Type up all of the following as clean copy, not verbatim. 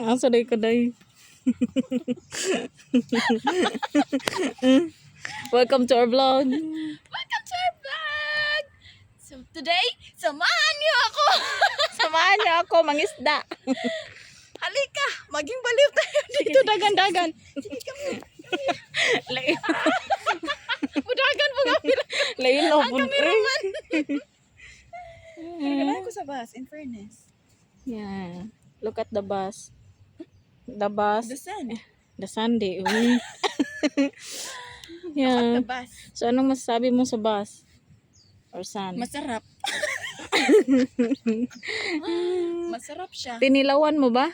Asa day ka day? Welcome to our vlog. Welcome to our vlog! So today, samahan niyo ako! Samahan niyo ako, mangisda. Halika! Maging baliw tayo dito, dagan-dagan. Sige, kami. Lain. Budagan po kami. Lain o. Ang kameraman. Kailangan ko sa bus, in fairness. Yeah. Look at the bus. The bus. The sun. The Sunday. Uy. Yeah. The bus. So, anong masasabi mo sa bus? Or sun? Masarap. Masarap siya. Tinilawan mo ba?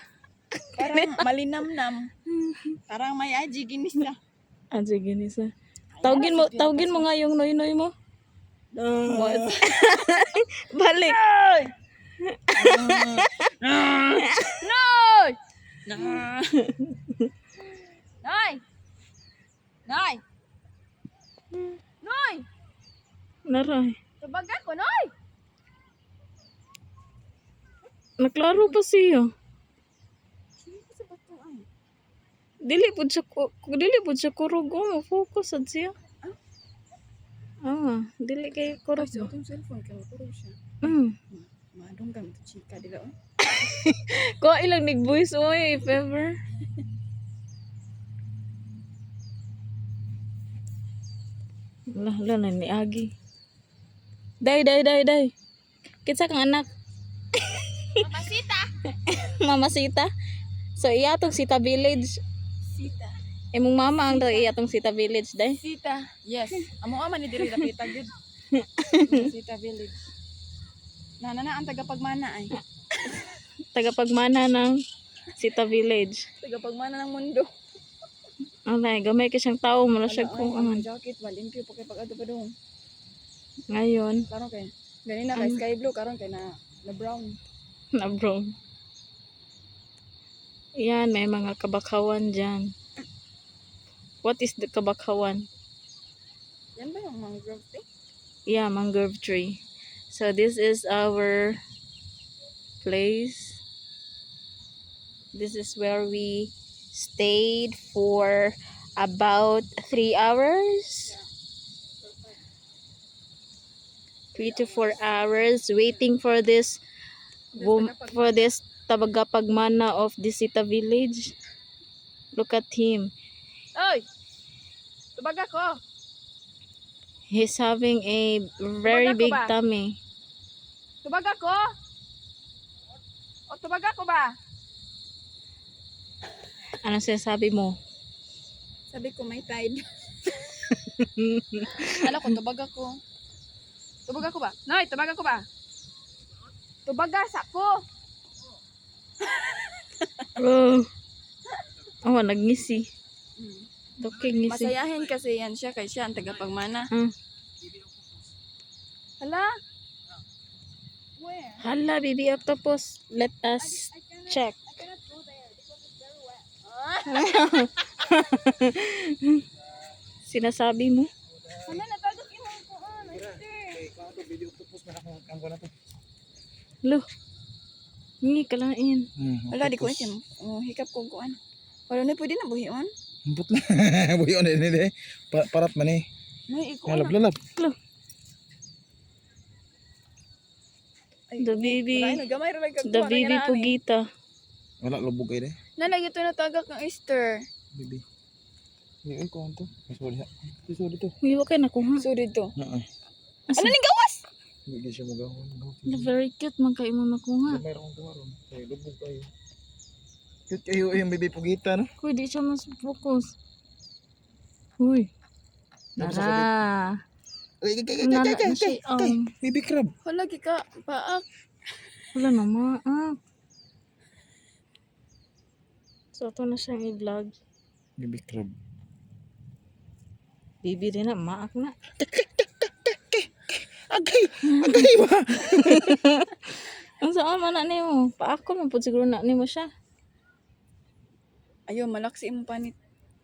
Parang malinamnam. Parang may aji ginisa. Ah, sige, Nisa. Tawagin mo nga yung noy-noy mo. What? Balik. Noy! Noy! Noy! Noy! Naray. Tabagan ko, Noy! Naklaro pa siya. Dili pud siya kurog mo focus sad siya. Ah, dili kay kurog. Sa itong cellphone, kaya maturo siya. Madong kami ito, chika, di ba? Ko ilang nag-voice oy if ever. Lah na ni Agi. Day. Kitsa kang anak. Papasita! Mama Sita. So iya tong Sita Village. Sita. Imong mama ang iya tong Sita Village day. Sita. Yes. Amo ama ni diri dapita gud. Sita Village. Nana ang tagapagmana ay. Tagapagmana ng Sita Village. Tagapagmana ng mundo. Alay, gamay ka siyang tao, mula siya kung ang jacket malimpyo pa kay pag-ato pa dong. ngayon, Karon kay ganina kay sky blue karon kay na brown. na bro. Yan, may mga kabakawan dyan. What is the kabakawan? Yan ba yung mangrove tree? Yeah, mangrove tree. So this is our place. This is where we stayed for about 3 hours. 3 to 4 hours waiting for this tabagapagmana of the Sita Village. Look at him. Oy. Tubaga ko. He's having a very Tubaga ko big ba? tummy. Tubaga ko. O tubaga ko ba? Ano sinasabi mo? Sabi ko may tide. Ano ko, tubaga ko. Tubaga ko ba? Noy, tubaga ko ba? Tubaga sa ko. Oh, nagngisi. Okay, ngisi. Masayahin kasi yan siya kay siya ang tagapagmana. Hala? Where? Hala, baby octopus. Let us check. I cannot go there because it's very wet. Sinasabi mo? Ano na tago mo ko Lo. Ngi kalain. Wala di ko itim. Oh, hikap ko kuan. Wala na pwede na buhion. Emput lah. Buyon ini deh. Parat mana? May iko. Lalap. Lo. The baby. Gamay ra lang kag The baby Pugita. Wala lubog kayo deh. Nanay ito na tagak ng Easter. Baby. Ini kau tu. Masuk dia. Masuk dia tu. Iwa kayo nakuha. So dito. Heeh. Ano ning gawas? Hindi siya magahon. Very cute man kayo mo nakuha. Mayroon tumaron. Ay lubog kayo. Cute kayo yung baby Pugita no. Uy, di siya mas focus. Uy. Nara. Nara na siya. Baby crab. Wala gi ka paak. Wala naman. So, ito na siyang i-vlog. Baby crab. Bibi din na, maak na. Agay ba? Ang saan man na mo? Paako man po siguro na mo siya. Ayo malaksi mo panit.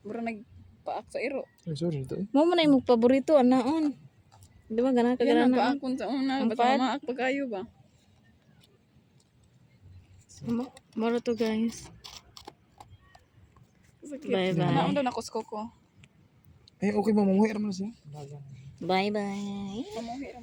Mura nagpaak sa iro. Ay sorry to. Mo man ay mo paborito anaon. Di ba gana ka Yan ang gana? paakon sa una. Ang Basta pad. maak pa kayo ba? Moro to guys. Sakit. Bye-bye. Naon daw nakusko ko. Eh, okay, mamunguhi naman siya. Bye-bye. Mamuhi ra